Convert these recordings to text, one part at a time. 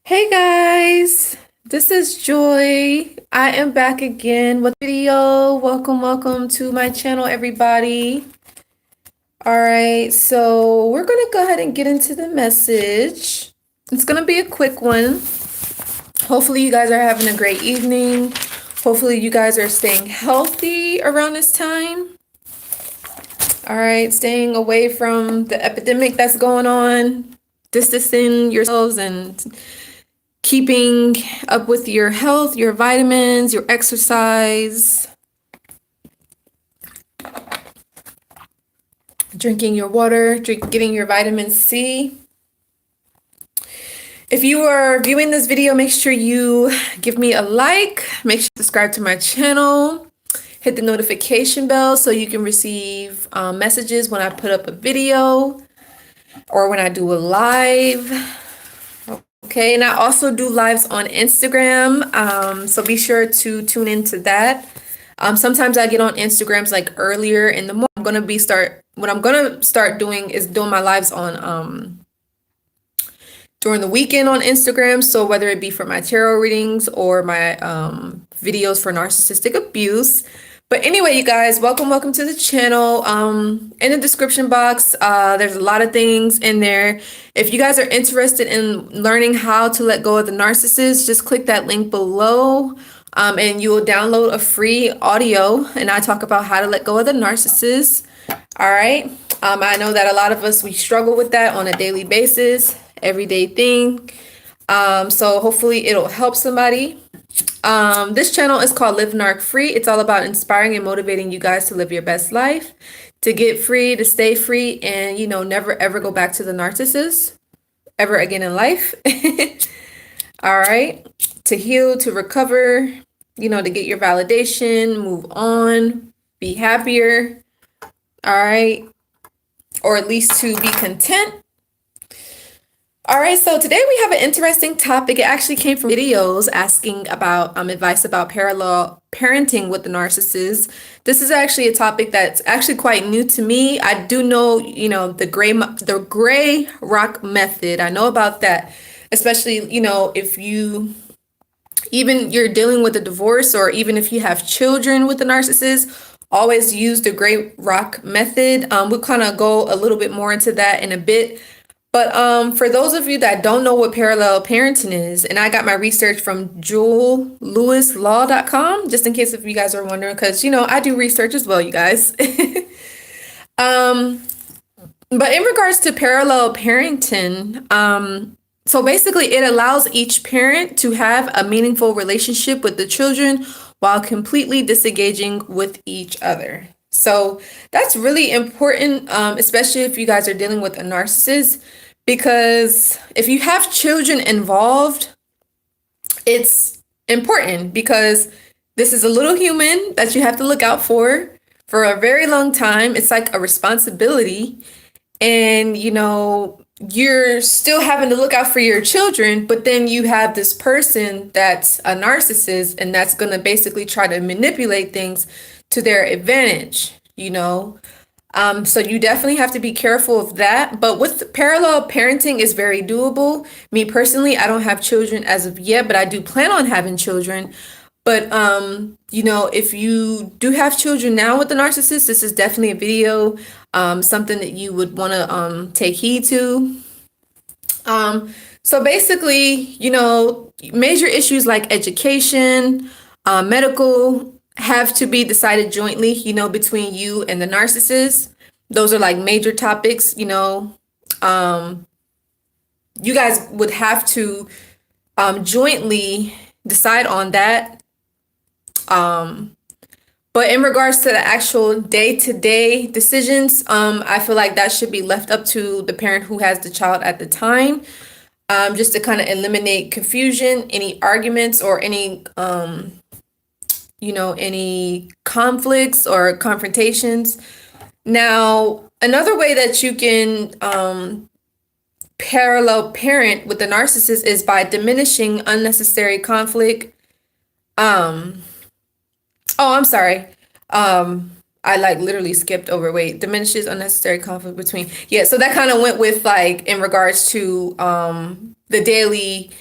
Hey guys, this is Joy. I am back again with a video. Welcome to my channel, everybody. All right, so we're gonna go ahead and get into the message. It's gonna be a quick one. Hopefully, you guys are having a great evening. Hopefully, you guys are staying healthy around this time. All right, staying away from the epidemic that's going on, distancing yourselves and keeping up with your health, your vitamins, your exercise, drinking your water, getting your vitamin C. If you are viewing this video, make sure you give me a like, make sure you subscribe to my channel, hit the notification bell so you can receive messages when I put up a video or when I do a live. Okay, and I also do lives on Instagram, so be sure to tune into that. Sometimes I get on Instagrams like earlier in the morning. What I'm gonna start doing is doing my lives on during the weekend on Instagram. So whether it be for my tarot readings or my videos for narcissistic abuse. But anyway, you guys, welcome to the channel. In the description box, there's a lot of things in there. If you guys are interested in learning how to let go of the narcissist, just click that link below, and you will download a free audio. And I talk about how to let go of the narcissist. All right. I know that a lot of us, we struggle with that on a daily basis, everyday thing. So hopefully it'll help somebody. This channel is called Live Narc Free. It's all about inspiring and motivating you guys to live your best life, to get free, to stay free, and never ever go back to the narcissist ever again in life. All right. To heal, to recover, to get your validation, move on, be happier. All right. Or at least to be content. All right, so today we have an interesting topic. It actually came from videos asking about advice about parallel parenting with the narcissist. This is actually a topic that's actually quite new to me. I do know, the gray rock method. I know about that, especially, if you're dealing with a divorce, or even if you have children with the narcissist, always use the gray rock method. We'll kind of go a little bit more into that in a bit. But for those of you that don't know what parallel parenting is, and I got my research from JewelLewisLaw.com, just in case if you guys are wondering, because I do research as well, you guys. But in regards to parallel parenting, so basically it allows each parent to have a meaningful relationship with the children while completely disengaging with each other. So that's really important, especially if you guys are dealing with a narcissist, because if you have children involved, it's important because this is a little human that you have to look out for a very long time. It's like a responsibility, and you're still having to look out for your children, but then you have this person that's a narcissist, and that's going to basically try to manipulate things to their advantage, So you definitely have to be careful of that. But with parallel parenting is very doable. Me personally, I don't have children as of yet, but I do plan on having children. But, if you do have children now with the narcissist, this is definitely a video, something that you would want to take heed to. So basically, major issues like education, medical, have to be decided jointly, between you and the narcissist. Those are like major topics, you guys would have to jointly decide on that. But in regards to the actual day-to-day decisions, I feel like that should be left up to the parent who has the child at the time, just to kind of eliminate confusion, any arguments, or any any conflicts or confrontations. Now, another way that you can parallel parent with the narcissist is by diminishing unnecessary conflict. Oh, I'm sorry. I literally skipped over. Wait, diminishes unnecessary conflict between. Yeah, so that kind of went with in regards to the daily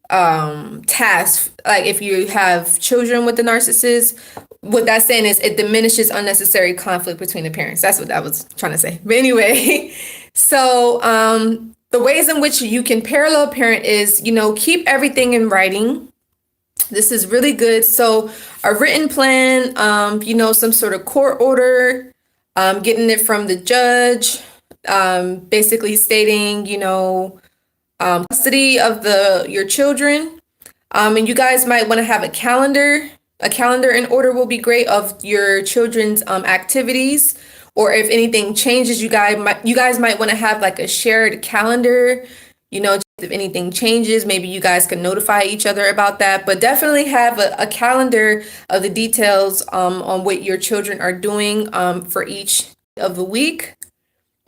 tasks. Like if you have children with the narcissist, what that's saying is it diminishes unnecessary conflict between the parents. That's what I was trying to say. But anyway, so the ways in which you can parallel parent is, keep everything in writing. This is really good. So a written plan, some sort of court order, getting it from the judge, basically stating, custody of your children. And you guys might want to have a calendar. A calendar in order will be great of your children's activities. Or if anything changes, you guys might want to have like a shared calendar. If anything changes, maybe you guys can notify each other about that. But definitely have a calendar of the details on what your children are doing for each of the week.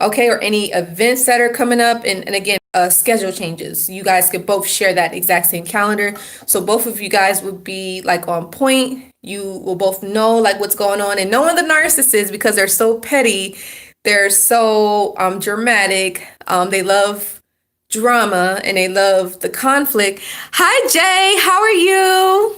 Okay, or any events that are coming up. And again, schedule changes. You guys could both share that exact same calendar. So both of you guys would be like on point. You will both know like what's going on. And knowing the narcissists, because they're so petty, they're so dramatic. They love drama and they love the conflict. Hi, Jay. How are you?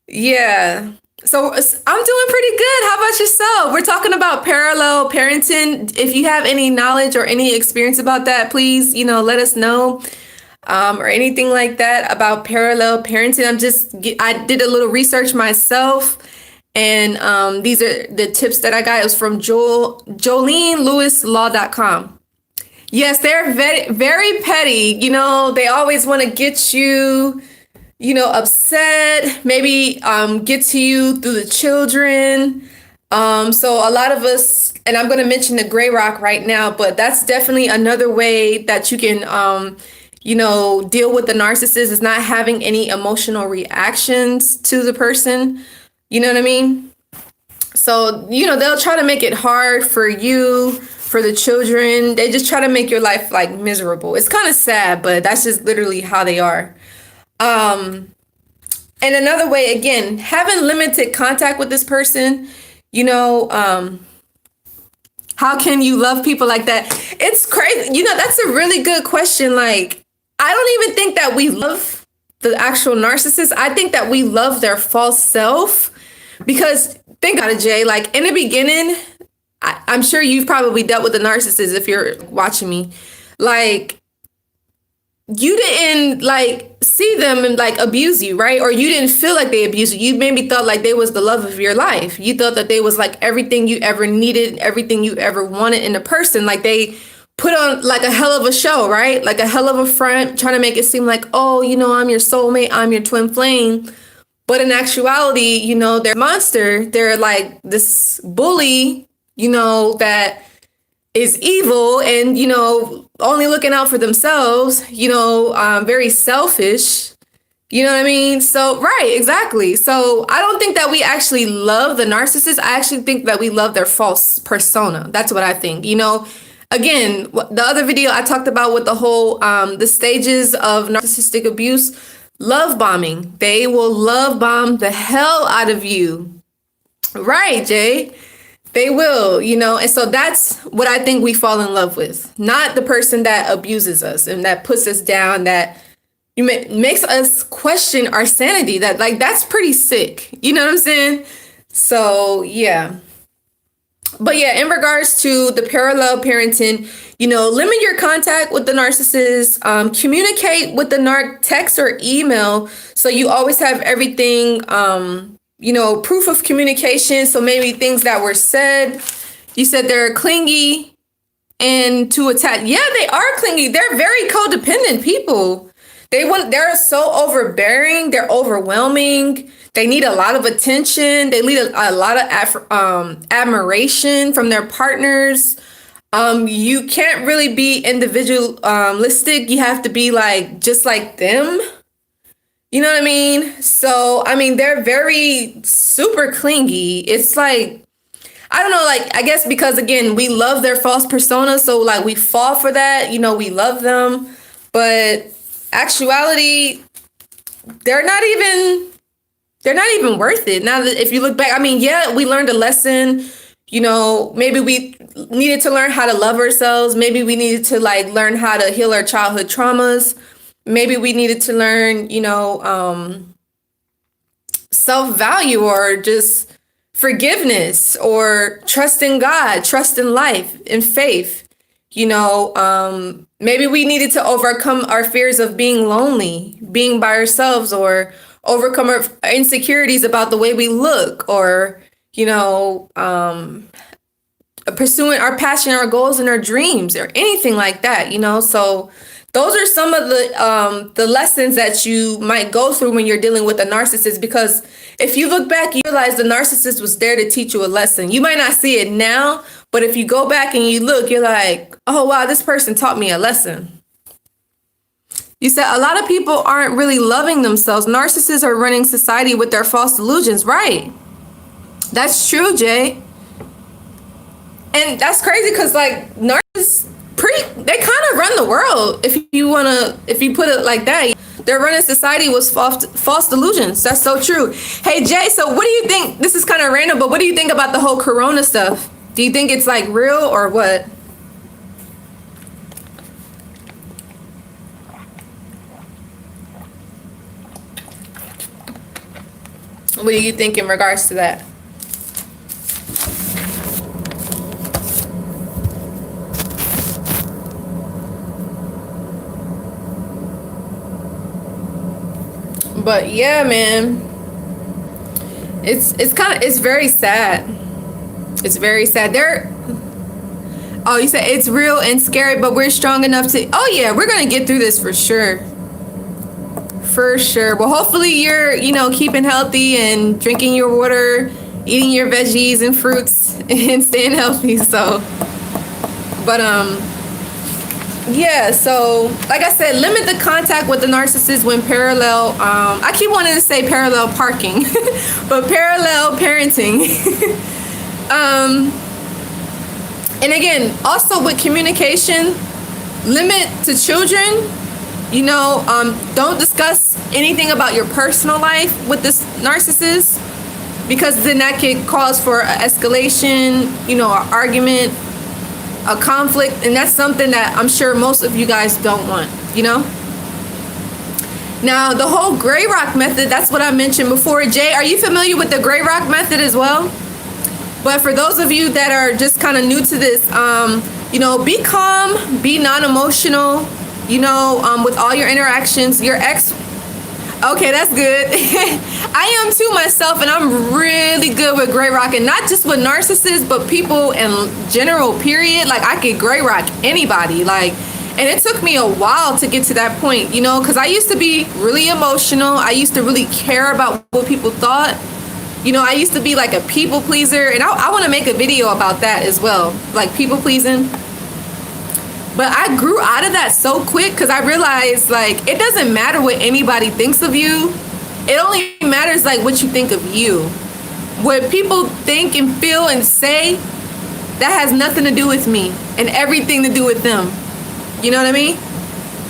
Yeah. So I'm doing pretty good. How about yourself? We're talking about parallel parenting. If you have any knowledge or any experience about that, please, let us know. Or anything like that about parallel parenting. I did a little research myself, and these are the tips that I got. It was from JoleneLewisLaw.com. Yes, they're very, very petty. They always want to get you, upset, maybe get to you through the children. So a lot of us, and I'm going to mention the gray rock right now, but that's definitely another way that you can, deal with the narcissist is not having any emotional reactions to the person. You know what I mean? So, they'll try to make it hard for you, for the children. They just try to make your life like miserable. It's kind of sad, but that's just literally how they are. And another way, again, having limited contact with this person, how can you love people like that? It's crazy. That's a really good question. Like, I don't even think that we love the actual narcissist. I think that we love their false self, because think about it, Jay, like in the beginning, I'm sure you've probably dealt with the narcissist if you're watching me. Like, you didn't like see them and like abuse you, right? Or you didn't feel like they abused you. You maybe thought like they was the love of your life. You thought that they was like everything you ever needed, everything you ever wanted in a person. Like they put on like a hell of a show, right? Like a hell of a front, trying to make it seem like, oh, I'm your soulmate, I'm your twin flame. But in actuality, they're a monster. They're like this bully, that is evil and, only looking out for themselves, very selfish. You know what I mean? So, right, exactly. So I don't think that we actually love the narcissist. I actually think that we love their false persona. That's what I think. Again, the other video I talked about with the whole, the stages of narcissistic abuse, love bombing. They will love bomb the hell out of you. Right, Jay? They will, and so that's what I think we fall in love with. Not the person that abuses us and that puts us down, that makes us question our sanity. That's pretty sick. You know what I'm saying? So, yeah. But yeah, in regards to the parallel parenting, limit your contact with the narcissist, communicate with the text or email. So you always have everything, proof of communication. So maybe things that were said. You said they're clingy and to attack. Yeah, they are clingy. They're very codependent people. They're so overbearing. They're overwhelming. They need a lot of attention. They need a lot of admiration from their partners. You can't really be individualistic. You have to be like just like them. You know what I mean? So, they're very super clingy. It's like, I don't know, like, I guess because, again, we love their false persona. So, like, we fall for that. We love them. But actuality, they're not even worth it. Now that if you look back, yeah, we learned a lesson. Maybe we needed to learn how to love ourselves. Maybe we needed to like learn how to heal our childhood traumas. Maybe we needed to learn, self-value, or just forgiveness, or trust in God, trust in life, in faith. Maybe we needed to overcome our fears of being lonely, being by ourselves, or overcome our insecurities about the way we look, or, pursuing our passion, our goals, and our dreams, or anything like that, So those are some of the lessons that you might go through when you're dealing with a narcissist, because if you look back, you realize the narcissist was there to teach you a lesson. You might not see it now, but if you go back and you look, you're like, oh, wow, this person taught me a lesson. You said a lot of people aren't really loving themselves. Narcissists are running society with their false delusions. Right. That's true, Jay. And that's crazy because, like, narcissists, they kind of run the world, if you put it like that. They're running society with false delusions. That's so true. Hey, Jay, so what do you think? This is kind of random, but what do you think about the whole corona stuff? Do you think it's, like, real or what? What do you think in regards to that? But yeah, man, it's very sad. It's very sad. Oh, you said it's real and scary, but we're strong enough to. Oh yeah, we're gonna get through this for sure. For sure. Well, hopefully you're, keeping healthy and drinking your water, eating your veggies and fruits, and staying healthy. So, but yeah, so like I said, limit the contact with the narcissist when parallel. I keep wanting to say parallel parking, but parallel parenting. And again, also with communication, limit to children. Don't discuss anything about your personal life with this narcissist, because then that could cause for an escalation, an argument, a conflict, and that's something that I'm sure most of you guys don't want, Now, the whole gray rock method, that's what I mentioned before. Jay, are you familiar with the gray rock method as well? But for those of you that are just kind of new to this, be calm, be non-emotional, with all your interactions. Your ex, okay, that's good. I am too myself, and I'm really good with gray rock, and not just with narcissists, but people in general, period. Like, I could gray rock anybody, and it took me a while to get to that point, because I used to be really emotional. I used to really care about what people thought. I used to be like a people pleaser, and I want to make a video about that as well, like people pleasing. But I grew out of that so quick, because I realized, like, it doesn't matter what anybody thinks of you. It only matters, like, what you think of you. What people think and feel and say, that has nothing to do with me and everything to do with them. You know what I mean?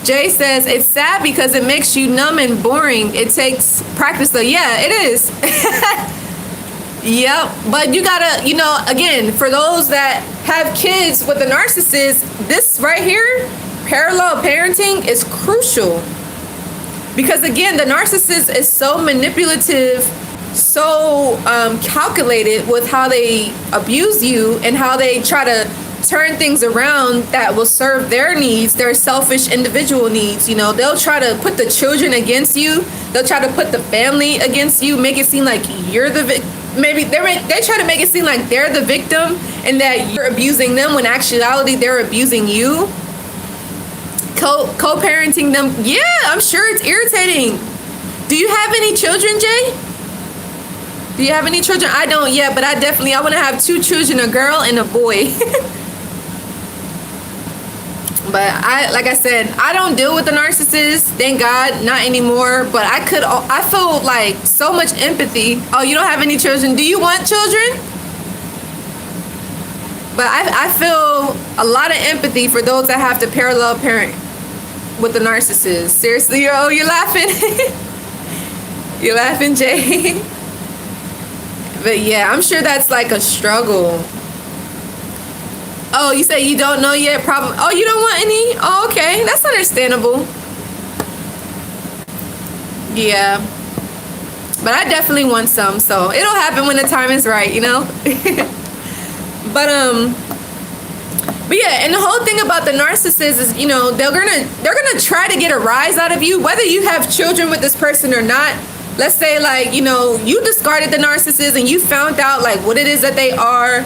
Jay says, it's sad because it makes you numb and boring. It takes practice, though. Yeah, it is. Yep. But you gotta, again, for those that have kids with a narcissist, this right here, parallel parenting, is crucial. Because again, the narcissist is so manipulative, so calculated with how they abuse you and how they try to turn things around that will serve their needs, their selfish individual needs. They'll try to put the children against you. They'll try to put the family against you, make it seem like you're the victim. Maybe they try to make it seem like they're the victim and that you're abusing them, when actuality they're abusing you. Co-parenting them. Yeah, I'm sure it's irritating. Do you have any children, Jay? Do you have any children? I don't yet, but I want to have 2 children, a girl and a boy. But like I said, I don't deal with the narcissist, thank God, not anymore. But I feel like so much empathy. Oh, you don't have any children? Do you want children? But I feel a lot of empathy for those that have to parallel parent with the narcissist. Seriously, you're laughing. You're laughing, Jay. But yeah, I'm sure that's like a struggle. Oh, you say you don't know yet? Oh, you don't want any? Oh, okay. That's understandable. Yeah. But I definitely want some, so it'll happen when the time is right, you know? But yeah, and the whole thing about the narcissist is, you know, they're gonna try to get a rise out of you, whether you have children with this person or not. Let's say, like, you know, you discarded the narcissist and you found out like what it is that they are.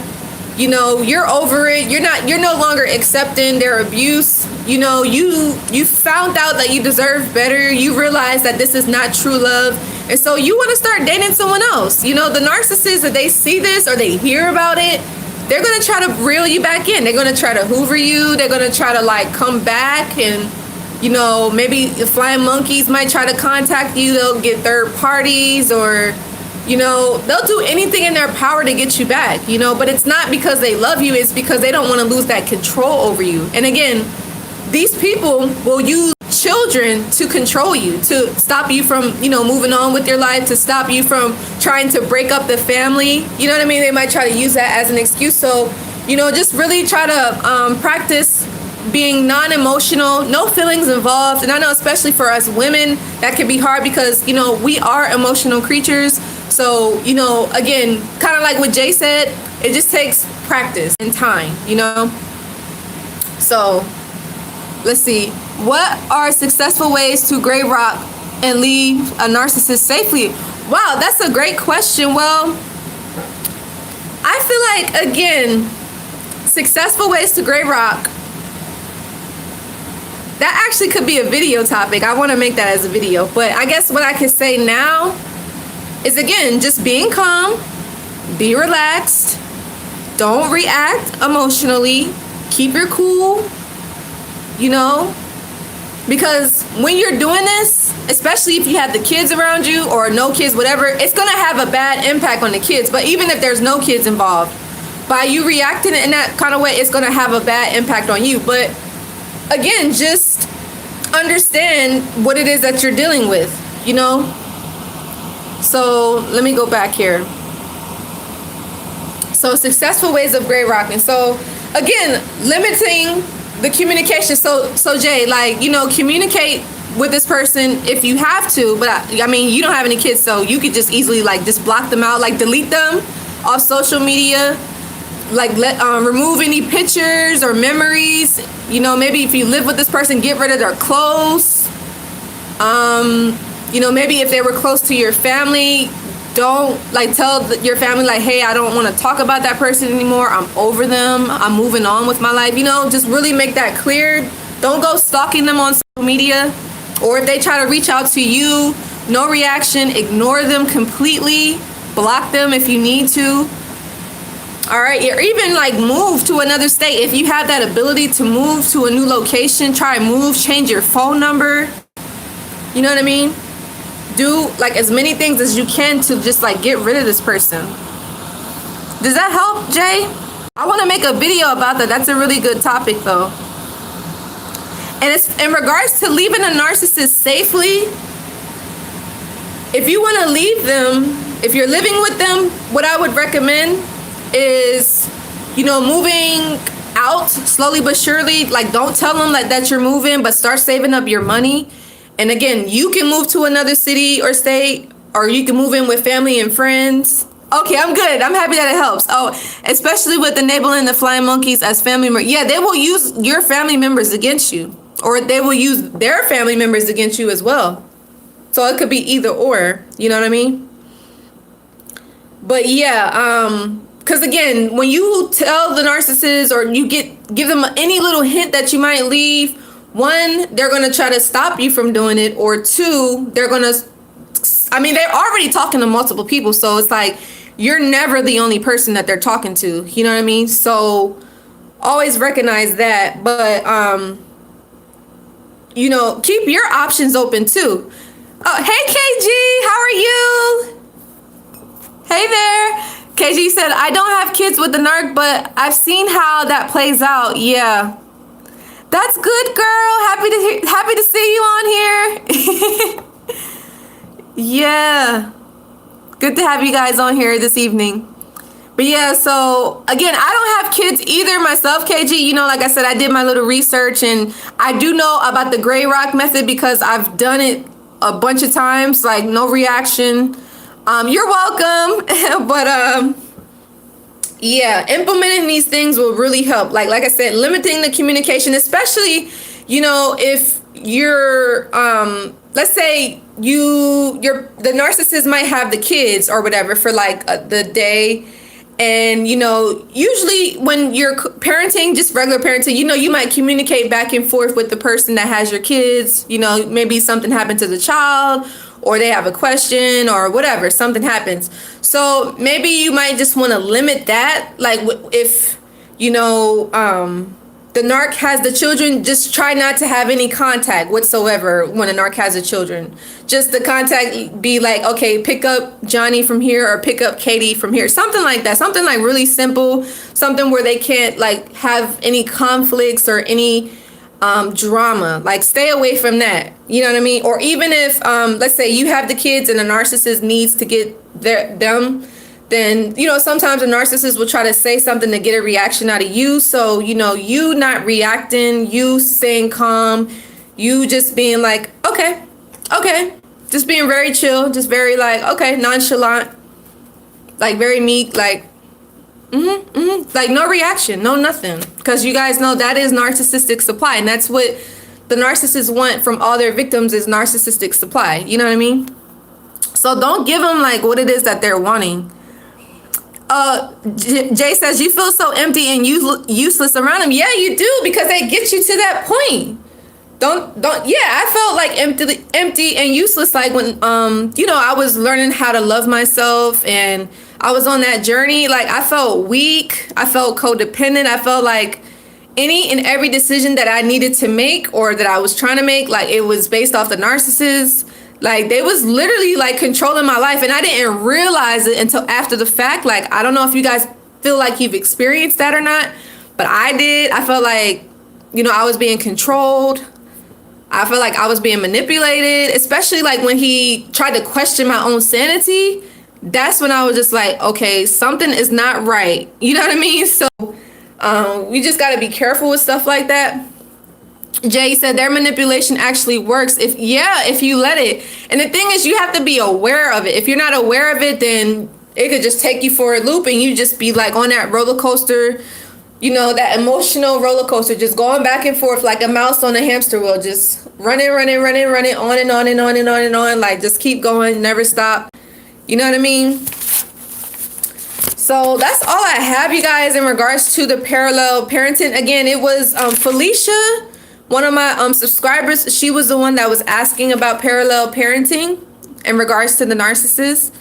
You know, you're over it. You're no longer accepting their abuse. You know, you found out that you deserve better. You realize that this is not true love. And so you want to start dating someone else. You know, the narcissists, if they see this or they hear about it, they're going to try to reel you back in. They're going to try to hoover you. They're going to try to like come back, and, you know, maybe the flying monkeys might try to contact you. They'll get third parties, or, you know, they'll do anything in their power to get you back, you know, but it's not because they love you. It's because they don't want to lose that control over you. And again, these people will use children to control you, to stop you from, you know, moving on with your life, to stop you from trying to break up the family. You know what I mean? They might try to use that as an excuse. So, you know, just really try to practice being non-emotional, no feelings involved. And I know especially for us women, that can be hard because, you know, we are emotional creatures. So, you know, again, kind of like what Jay said, it just takes practice and time, you know? So, let's see. What are successful ways to gray rock and leave a narcissist safely? Wow, that's a great question. Well, I feel like, again, successful ways to gray rock, that actually could be a video topic. I want to make that as a video. But I guess what I can say now is, again, just being calm, be relaxed, don't react emotionally, keep your cool, you know, because when you're doing this, especially if you have the kids around you or no kids, whatever, it's going to have a bad impact on the kids. But even if there's no kids involved, by you reacting in that kind of way, it's going to have a bad impact on you. But again, just understand what it is that you're dealing with, you know? So let me go back here. So successful ways of gray rocking. So again, limiting the communication. So Jay, like, you know, communicate with this person if you have to, but I mean, you don't have any kids, so you could just easily like just block them out, like delete them off social media, like remove any pictures or memories. You know, maybe if you live with this person, get rid of their clothes. You know, maybe if they were close to your family, don't like tell your family like, hey, I don't want to talk about that person anymore. I'm over them. I'm moving on with my life. You know, just really make that clear. Don't go stalking them on social media. Or if they try to reach out to you, no reaction, ignore them completely. Block them if you need to. All right, or even like move to another state. If you have that ability to move to a new location, try and move, change your phone number. You know what I mean? Do like as many things as you can to just like get rid of this person. Does that help, Jay? I want to make a video about that. That's a really good topic though. And it's in regards to leaving a narcissist safely. If you want to leave them, if you're living with them, what I would recommend is, you know, moving out slowly but surely. Like, don't tell them that you're moving, but start saving up your money. And again, you can move to another city or state, or you can move in with family and friends. Okay, I'm good. I'm happy that it helps. Oh, especially with enabling the flying monkeys as family members. Yeah, they will use your family members against you, or they will use their family members against you as well. So it could be either or, you know what I mean? But yeah, because again, when you tell the narcissist or you give them any little hint that you might leave, one, they're going to try to stop you from doing it, or two, they're going to, I mean, they're already talking to multiple people, so it's like, you're never the only person that they're talking to, you know what I mean? So always recognize that, but, you know, keep your options open too. Oh, hey KG, how are you? Hey there. KG said, I don't have kids with the narc, but I've seen how that plays out. Yeah. That's good, girl. Happy to see you on here. Yeah. Good to have you guys on here this evening. But yeah, so again, I don't have kids either myself, KG. You know, like I said, I did my little research and I do know about the gray rock method because I've done it a bunch of times, like no reaction. You're welcome. But yeah, implementing these things will really help. Like I said, limiting the communication, especially, if you're, let's say the narcissist might have the kids or whatever for like the day. And, usually when you're parenting, just regular parenting, you might communicate back and forth with the person that has your kids. Maybe something happened to the child, or they have a question or whatever, something happens. So maybe you might just want to limit that. Like if, the narc has the children, just try not to have any contact whatsoever when a narc has the children. Just the contact be like, okay, pick up Johnny from here or pick up Katie from here. Something like that. Something like really simple. Something where they can't like have any conflicts or any drama. Like stay away from that. You know what I mean? Or even if, let's say you have the kids and a narcissist needs to get them, then, sometimes a narcissist will try to say something to get a reaction out of you. So, you not reacting, you staying calm, you just being like, okay, just being very chill, just very like, okay, nonchalant, like very meek, like, like no reaction, no nothing. Because you guys know that is narcissistic supply. And that's what the narcissists want from all their victims is narcissistic supply. You know what I mean? So don't give them like what it is that they're wanting. Jay says, you feel so empty and useless around them. Yeah, you do, because they get you to that point. I felt like empty and useless. Like when, I was learning how to love myself and I was on that journey. Like I felt weak. I felt codependent. I felt like any and every decision that I needed to make or that I was trying to make, like it was based off the narcissist. Like they was literally like controlling my life, and I didn't realize it until after the fact. Like I don't know if you guys feel like you've experienced that or not, but I did. I felt like, I was being controlled. I felt like I was being manipulated, especially like when he tried to question my own sanity. That's when I was just like, okay, something is not right. You know what I mean? So we just got to be careful with stuff like that. Jay said their manipulation actually works if you let it. And the thing is, you have to be aware of it. If you're not aware of it, then it could just take you for a loop and you just be like on that roller coaster, that emotional roller coaster, just going back and forth like a mouse on a hamster wheel, just running, on and on and on and on and on. Like just keep going, never stop. You know what I mean? So that's all I have, you guys, in regards to the parallel parenting. Again, it was Felicia, one of my subscribers. She was the one that was asking about parallel parenting in regards to the narcissist.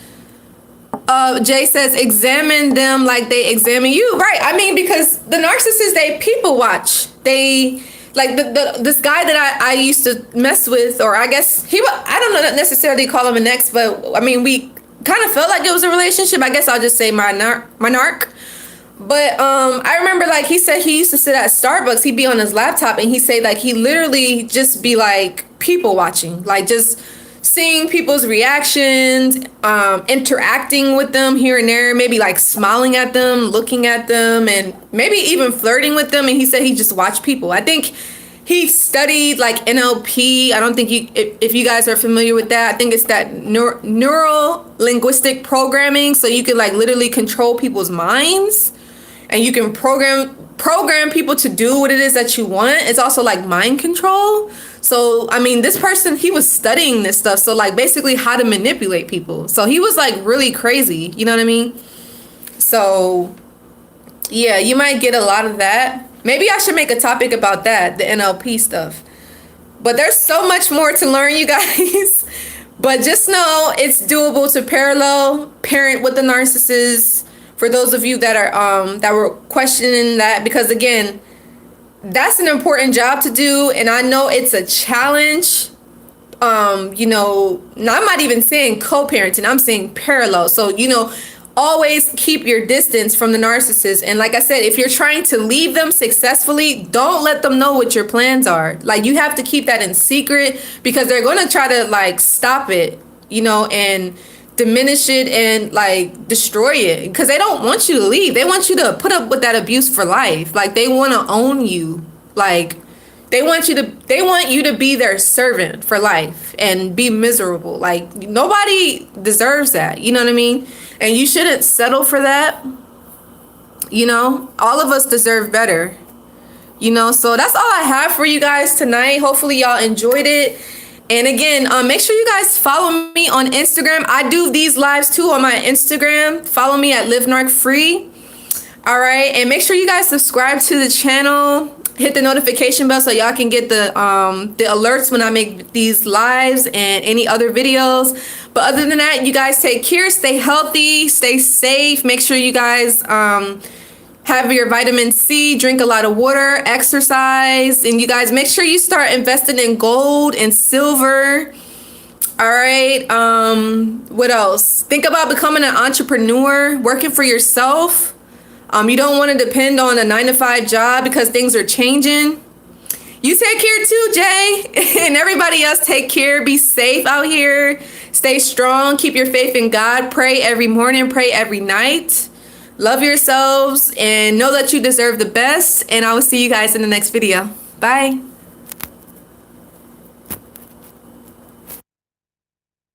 Jay says, examine them like they examine you. Right. I mean, because the narcissists, they people watch. They like this guy that I used to mess with, or I guess I don't know necessarily call him an ex, but I mean, we kind of felt like it was a relationship. I guess I'll just say my narc. But I remember like he said he used to sit at Starbucks. He'd be on his laptop and he'd say like he literally just be like people watching, like just seeing people's reactions, interacting with them here and there, maybe like smiling at them, looking at them, and maybe even flirting with them. And he said he just watched people. I think he studied like NLP. I don't think if you guys are familiar with that, I think it's that neural linguistic programming. So you can like literally control people's minds. And you can program people to do what it is that you want. It's also like mind control. So, I mean, this person, he was studying this stuff. So like basically how to manipulate people. So he was like really crazy. You know what I mean? So yeah, you might get a lot of that. Maybe I should make a topic about that, the NLP stuff. But there's so much more to learn, you guys. But just know it's doable to parallel parent with the narcissist. For those of you that are that were questioning that, because again, that's an important job to do, and I know it's a challenge. I'm not even saying co-parenting, I'm saying parallel. So, always keep your distance from the narcissist. And like I said, if you're trying to leave them successfully, don't let them know what your plans are. Like you have to keep that in secret, because they're going to try to like stop it, and diminish it and like destroy it, because they don't want you to leave. They want you to put up with that abuse for life. Like they want to own you. Like They want you to be their servant for life and be miserable. Like, nobody deserves that. You know what I mean? And you shouldn't settle for that. You know, all of us deserve better. You know, so that's all I have for you guys tonight. Hopefully y'all enjoyed it. And again, make sure you guys follow me on Instagram. I do these lives too on my Instagram. Follow me at LiveNarcFree. All right, and make sure you guys subscribe to the channel. Hit the notification bell so y'all can get the alerts when I make these lives and any other videos. But other than that, you guys take care, stay healthy, stay safe. Make sure you guys have your vitamin C, drink a lot of water, exercise, and you guys make sure you start investing in gold and silver. All right, what else? Think about becoming an entrepreneur, working for yourself. You don't want to depend on a 9-to-5 job because things are changing. You take care too, Jay. And everybody else take care. Be safe out here. Stay strong. Keep your faith in God. Pray every morning. Pray every night. Love yourselves and know that you deserve the best. And I will see you guys in the next video. Bye.